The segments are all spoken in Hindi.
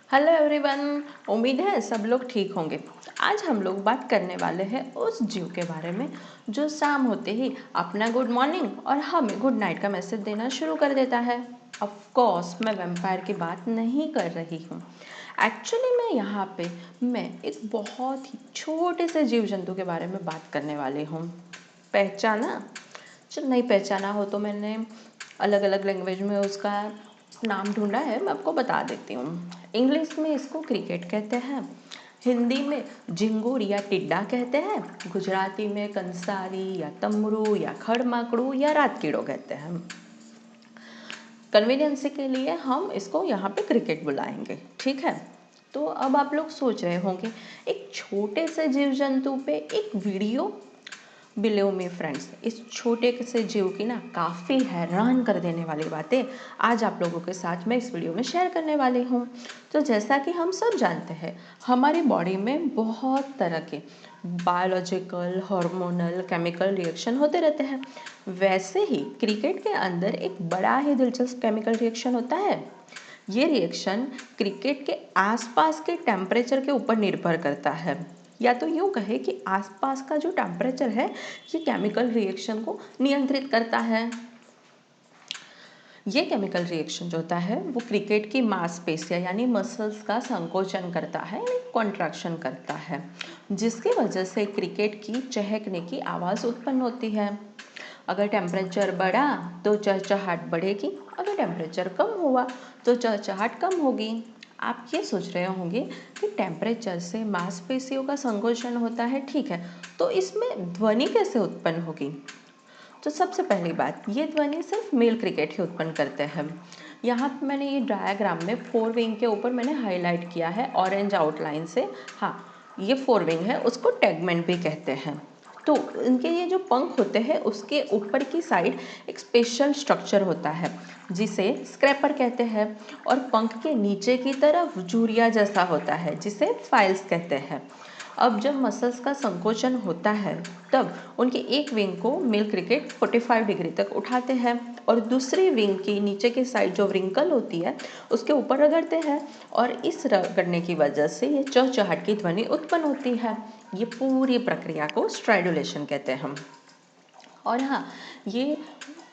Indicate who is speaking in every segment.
Speaker 1: Hello everyone. उम्मीद है सब लोग ठीक होंगे। आज हम लोग बात करने वाले हैं उस जीव के बारे में जो शाम होते ही अपना गुड मॉर्निंग और हमें गुड नाइट का मैसेज देना शुरू कर देता है। ऑफ कोर्स मैं वैम्पायर की बात नहीं कर रही हूँ। एक्चुअली मैं एक बहुत ही छोटे से जीव जंतु के बारे में बात करने वाली हूँ। पहचाना? चल नहीं पहचाना हो तो मैंने अलग अलग लैंग्वेज में उसका नाम ढूंढा है, मैं आपको बता देती हूँ। इंग्लिश में इसको क्रिकेट कहते हैं, हिंदी में झिंगुर या टिड्डा कहते हैं, गुजराती में कंसारी या तमरू या खड़माकड़ू या रात कीड़ो कहते हैं। कन्वीनियंस के लिए हम इसको यहाँ पे क्रिकेट बुलाएंगे, ठीक है। तो अब आप लोग सोच रहे होंगे एक छोटे से जीव जंतु पे एक वीडियो। बिलीव मी फ्रेंड्स, इस छोटे से जीव की ना काफ़ी हैरान कर देने वाली बातें आज आप लोगों के साथ मैं इस वीडियो में शेयर करने वाली हूँ। तो जैसा कि हम सब जानते हैं, हमारी बॉडी में बहुत तरह के बायोलॉजिकल, हार्मोनल, केमिकल रिएक्शन होते रहते हैं। वैसे ही क्रिकेट के अंदर एक बड़ा ही दिलचस्प केमिकल रिएक्शन होता है। ये रिएक्शन क्रिकेट के आसपास के टेम्परेचर के ऊपर निर्भर करता है, या तो यूँ कहे कि आसपास का जो टेम्परेचर है ये केमिकल रिएक्शन को नियंत्रित करता है। ये केमिकल रिएक्शन जो होता है वो क्रिकेट की मांसपेशियां यानी मसल्स का संकोचन करता है, यानी कॉन्ट्रैक्शन करता है, जिसकी वजह से क्रिकेट की चहकने की आवाज़ उत्पन्न होती है। अगर टेम्परेचर बढ़ा तो चहचहाट बढ़ेगी, अगर टेम्परेचर कम हुआ तो चहचहाट कम होगी। आप ये सोच रहे होंगे कि टेम्परेचर से मांसपेशियों का संकोचन होता है, ठीक है, तो इसमें ध्वनि कैसे उत्पन्न होगी? तो सबसे पहली बात, ये ध्वनि सिर्फ मेल क्रिकेट ही उत्पन्न करते हैं। यहाँ पे मैंने ये डायग्राम में 4 विंग के ऊपर मैंने हाईलाइट किया है ऑरेंज आउटलाइन से। हाँ, ये 4 विंग है, उसको टैगमेंट भी कहते हैं। तो इनके ये जो पंख होते हैं उसके ऊपर की साइड एक स्पेशल स्ट्रक्चर होता है जिसे स्क्रैपर कहते हैं, और पंख के नीचे की तरफ झुर्रिया जैसा होता है जिसे फाइल्स कहते हैं। अब जब मसल्स का संकोचन होता है तब उनकी एक विंग को मेल क्रिकेट 45 डिग्री तक उठाते हैं और दूसरी विंग की नीचे की साइड जो व्रिंकल होती है उसके ऊपर रगड़ते हैं, और इस रगड़ने की वजह से ये चहचहाट की ध्वनि उत्पन्न होती है। ये पूरी प्रक्रिया को स्ट्राइडुलेशन कहते हैं हम। और हाँ, ये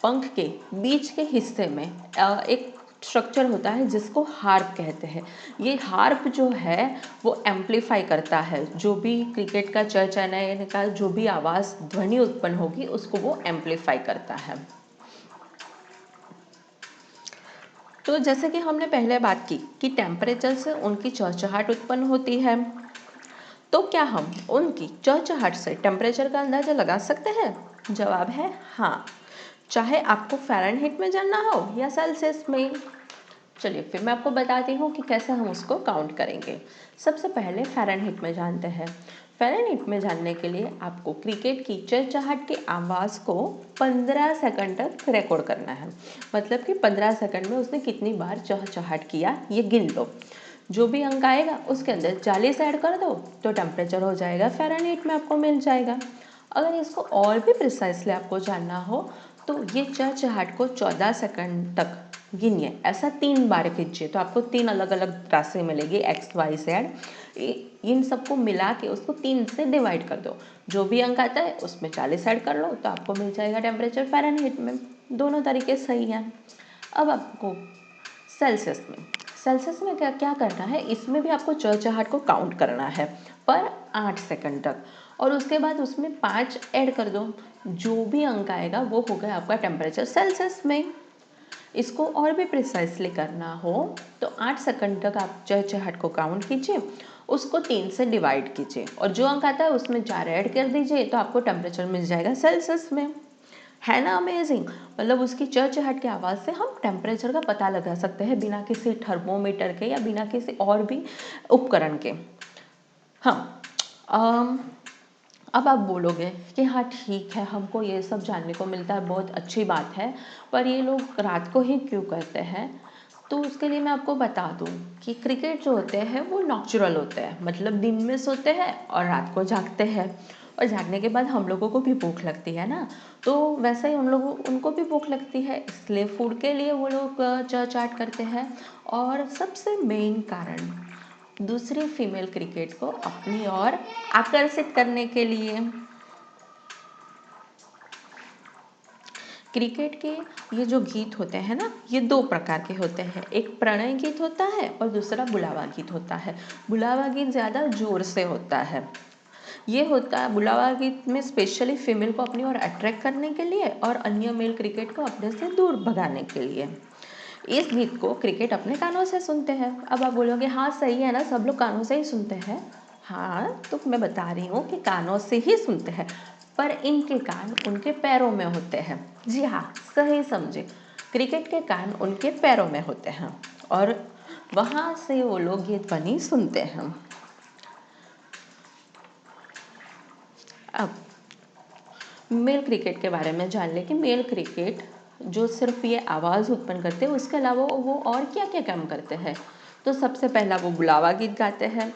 Speaker 1: पंख के बीच के हिस्से में एक स्ट्रक्चर होता है जिसको हार्प कहते हैं। ये हार्प जो है वो एम्पलीफाई करता है, जो भी क्रिकेट का चहचहाने का जो भी आवाज़ ध्वनि उत्पन्न होगी उसको वो एम्पलीफाई करता है। तो जैसे कि हमने पहले बात की कि टेम्परेचर से उनकी चहचहाट उत्पन्न होती है, तो क्या हम उनकी चहचहाट से टेम्परेचर का अंदाज़ा लगा सकते हैं? जवाब है हाँ, चाहे आपको फ़ारेनहीट में जानना हो या सेल्सियस में। चलिए फिर मैं आपको बताती हूँ कि कैसे हम उसको काउंट करेंगे। सबसे पहले फ़ारेनहीट में जानते हैं। फ़ारेनहीट में जानने के लिए आपको क्रिकेट की चहचहाट की आवाज़ को 15 सेकंड तक रिकॉर्ड करना है। मतलब कि 15 सेकंड में उसने कितनी बार चहचहाट किया ये गिन लो। जो भी अंक आएगा उसके अंदर 40 ऐड कर दो तो टेम्परेचर हो जाएगा फ़ारेनहीट में, आपको मिल जाएगा। अगर इसको और भी प्रिसाइसली आपको जानना हो तो ये चहचहाट को 14 सेकंड तक गिनिए, ऐसा 3 बार कीजिए तो आपको 3 अलग अलग राशि मिलेगी, एक्स वाई जेड। इन सबको मिला के उसको 3 से डिवाइड कर दो, जो भी अंक आता है उसमें 40 ऐड कर लो तो आपको मिल जाएगा टेम्परेचर फ़ारेनहीट में। दोनों तरीके सही हैं। अब आपको सेल्सियस में क्या क्या करना है, इसमें भी आपको चहचहाट को काउंट करना है पर 8 सेकंड तक, और उसके बाद उसमें 5 ऐड कर दो, जो भी अंक आएगा वो होगा आपका टेम्परेचर सेल्सियस में। इसको और भी प्रिसाइसली करना हो तो 8 सेकंड तक आप चहचहाट को काउंट कीजिए, उसको 3 से डिवाइड कीजिए और जो अंक आता है उसमें 4 ऐड कर दीजिए तो आपको टेम्परेचर मिल जाएगा सेल्सियस में। है ना अमेजिंग? मतलब उसकी चहचहाट की आवाज़ से हम टेम्परेचर का पता लगा सकते हैं बिना किसी थर्मोमीटर के या बिना किसी और भी उपकरण के। हाँ, अब आप बोलोगे कि हाँ ठीक है, हमको ये सब जानने को मिलता है, बहुत अच्छी बात है, पर ये लोग रात को ही क्यों करते हैं? तो उसके लिए मैं आपको बता दूं कि क्रिकेट जो होते हैं वो नॉक्चुरल होते हैं, मतलब दिन में सोते हैं और रात को जागते हैं। और जागने के बाद हम लोगों को भी भूख लगती है ना, तो वैसे ही उनको भी भूख लगती है, इसलिए फूड के लिए वो लोग चहचहाट करते हैं। और सबसे मेन कारण दूसरी फीमेल क्रिकेट को अपनी ओर आकर्षित करने के लिए। क्रिकेट के ये जो गीत होते हैं ना, ये दो प्रकार के होते हैं, एक प्रणय गीत होता है और दूसरा बुलावा गीत होता है। बुलावा गीत ज़्यादा जोर से होता है। ये होता है बुलावा गीत में स्पेशली फीमेल को अपनी ओर अट्रैक्ट करने के लिए और अन्य मेल क्रिकेट को अपने से दूर भगाने के लिए। इस गीत को क्रिकेट अपने कानों से सुनते हैं। अब आप बोलोगे हाँ सही है ना, सब लोग कानों से ही सुनते हैं। हाँ, तो मैं बता रही हूँ कि कानों से ही सुनते हैं, पर इनके कान उनके पैरों में होते हैं। जी हाँ, सही समझे, क्रिकेट के कान उनके पैरों में होते हैं और वहाँ से वो लोग ये ध्वनि सुनते हैं। अब मेल क्रिकेट के बारे में जान ले कि मेल क्रिकेट जो सिर्फ ये आवाज़ उत्पन्न करते हैं, उसके अलावा वो और क्या क्या काम करते हैं। तो सबसे पहला वो बुलावा गीत गाते हैं,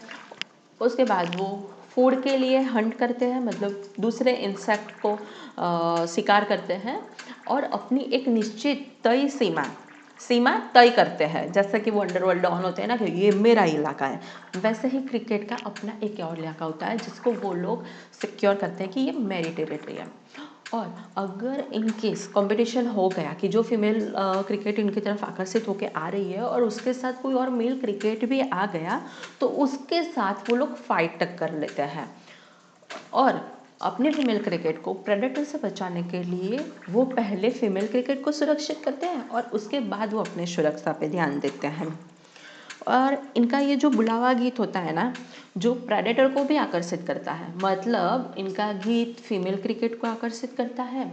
Speaker 1: उसके बाद वो फूड के लिए हंट करते हैं, मतलब दूसरे इंसेक्ट को शिकार करते हैं और अपनी एक निश्चित तय सीमा तय करते हैं। जैसे कि वो अंडरवर्ल्ड डॉन होते हैं ना कि ये मेरा इलाका है, वैसे ही क्रिकेट का अपना एक और इलाका होता है जिसको वो लोग सिक्योर करते हैं कि ये मेरी टेरिटरी है। और अगर इन केस कंपटीशन हो गया कि जो फीमेल क्रिकेट इनकी तरफ आकर्षित होकर आ रही है और उसके साथ कोई और मेल क्रिकेट भी आ गया, तो उसके साथ वो लोग फाइट कर लेते हैं और अपने फीमेल क्रिकेट को प्रेडेटर से बचाने के लिए वो पहले फीमेल क्रिकेट को सुरक्षित करते हैं और उसके बाद वो अपने सुरक्षा पे ध्यान देते हैं। और इनका ये जो बुलावा गीत होता है ना, जो प्रेडेटर को भी आकर्षित करता है, मतलब इनका गीत फीमेल क्रिकेट को आकर्षित करता है,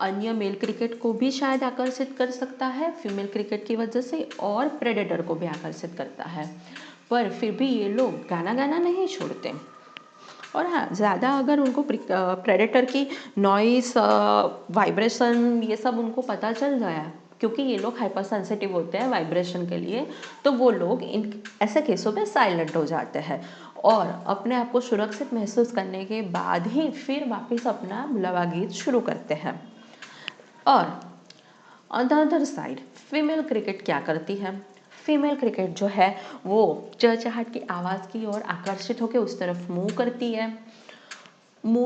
Speaker 1: अन्य मेल क्रिकेट को भी शायद आकर्षित कर सकता है फीमेल क्रिकेट की वजह से, और प्रेडेटर को भी आकर्षित करता है। पर फिर भी ये लोग गाना गाना नहीं छोड़ते। और हाँ, ज़्यादा अगर उनको प्रेडेटर की नॉइस, वाइब्रेशन, ये सब उनको पता चल गया, क्योंकि ये लोग हाइपर सेंसिटिव होते हैं वाइब्रेशन के लिए, तो वो लोग इन ऐसे केसों में साइलेंट हो जाते हैं और अपने आप को सुरक्षित महसूस करने के बाद ही फिर वापस अपना बुलावा गीत शुरू करते हैं। और on the other side female cricket क्या करती है? फीमेल क्रिकेट जो है वो चहचहाट की आवाज़ की ओर आकर्षित होकर उस तरफ मूव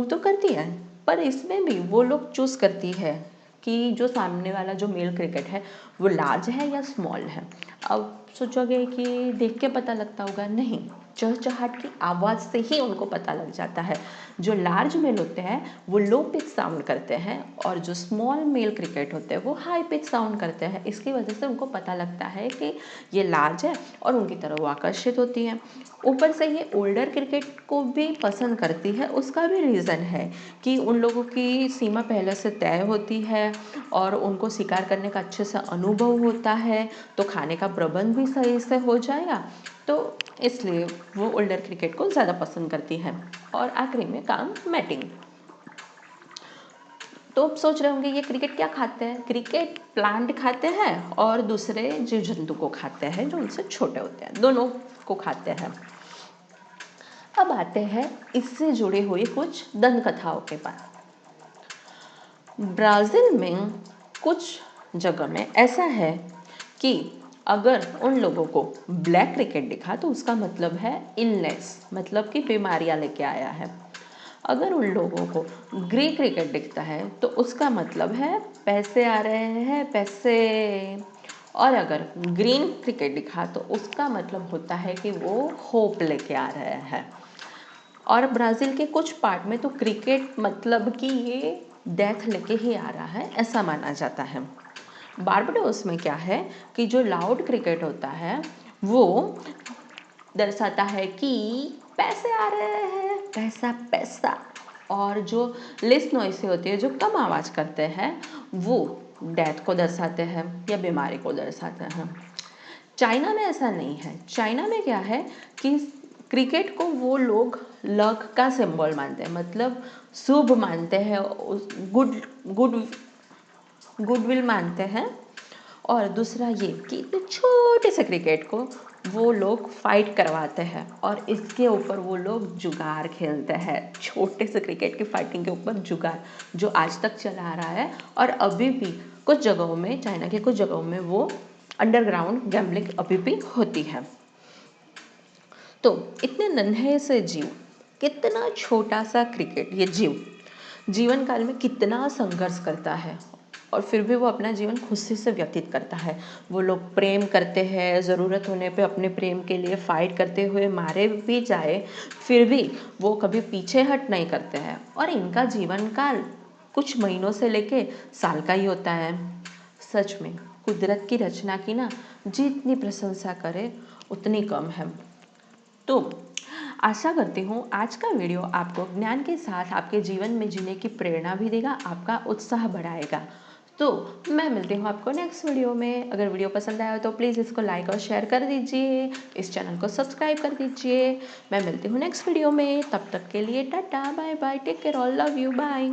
Speaker 1: तो करती है, पर इसमें भी वो लोग चूज़ करती है कि जो सामने वाला जो मेल क्रिकेट है वो लार्ज है या स्मॉल है। अब सोचोगे कि देख के पता लगता होगा, नहीं, चहचहाट की आवाज़ से ही उनको पता लग जाता है। जो लार्ज मेल होते हैं वो लो पिच साउंड करते हैं और जो स्मॉल मेल क्रिकेट होते हैं वो हाई पिच साउंड करते हैं। इसकी वजह से उनको पता लगता है कि ये लार्ज है और उनकी तरफ वो आकर्षित होती हैं। ऊपर से ये ओल्डर क्रिकेट को भी पसंद करती है, उसका भी रीज़न है कि उन लोगों की सीमा पहले से तय होती है और उनको शिकार करने का अच्छे से अनुभव होता है, तो खाने का प्रबंध भी सही से हो जाएगा, तो इसलिए वो ओल्डर क्रिकेट को ज़्यादा पसंद करती है। और आखिरी में काम मैटिंग। तो आप सोच रहे होंगे ये क्रिकेट क्या खाते हैं? क्रिकेट प्लांट खाते हैं और दूसरे जीव जंतु को खाते हैं जो उनसे छोटे होते हैं, दोनों को खाते हैं। अब आते हैं इससे जुड़ी हुई कुछ दंत कथाओं के पास। ब्राज़ील में कुछ जगह में ऐसा है कि अगर उन लोगों को ब्लैक क्रिकेट दिखा तो उसका मतलब है इलनेस, मतलब कि बीमारियां लेके आया है। अगर उन लोगों को ग्रे क्रिकेट दिखता है तो उसका मतलब है पैसे आ रहे हैं, पैसे। और अगर ग्रीन क्रिकेट दिखा तो उसका मतलब होता है कि वो होप लेके आ रहे हैं। और ब्राज़ील के कुछ पार्ट में तो क्रिकेट मतलब कि ये डेथ लेके ही आ रहा है, ऐसा माना जाता है। बारबाडोस में क्या है कि जो लाउड क्रिकेट होता है वो दर्शाता है कि पैसे आ रहे हैं, पैसा पैसा। और जो लेस नॉइस होती है, जो कम आवाज़ करते हैं, वो डेथ को दर्शाते हैं या बीमारी को दर्शाते हैं। चाइना में ऐसा नहीं है। चाइना में क्या है कि क्रिकेट को वो लोग लक का सिंबल मानते हैं, मतलब शुभ मानते हैं, गुडविल मानते हैं और दूसरा ये कि इतने छोटे से क्रिकेट को वो लोग फाइट करवाते हैं और इसके ऊपर वो लोग जुगाड़ खेलते हैं। छोटे से क्रिकेट की फाइटिंग के ऊपर जुगाड़ जो आज तक चला आ रहा है और अभी भी कुछ जगहों में, चाइना के कुछ जगहों में वो अंडरग्राउंड गैम्बलिंग अभी भी होती है। तो इतने नन्हे से जीव, कितना छोटा सा क्रिकेट, ये जीव जीवन काल में कितना संघर्ष करता है और फिर भी वो अपना जीवन खुशी से व्यतीत करता है। वो लोग प्रेम करते हैं, ज़रूरत होने पे अपने प्रेम के लिए फ़ाइट करते हुए मारे भी जाए फिर भी वो कभी पीछे हट नहीं करते हैं और इनका जीवन काल कुछ महीनों से लेके साल का ही होता है। सच में कुदरत की रचना की ना जितनी प्रशंसा करे उतनी कम है। तो आशा करती हूँ आज का वीडियो आपको ज्ञान के साथ आपके जीवन में जीने की प्रेरणा भी देगा, आपका उत्साह बढ़ाएगा। तो मैं मिलती हूँ आपको नेक्स्ट वीडियो में। अगर वीडियो पसंद आया हो तो प्लीज़ इसको लाइक और शेयर कर दीजिए, इस चैनल को सब्सक्राइब कर दीजिए। मैं मिलती हूँ नेक्स्ट वीडियो में, तब तक के लिए tata bye bye, take care, all love you, bye.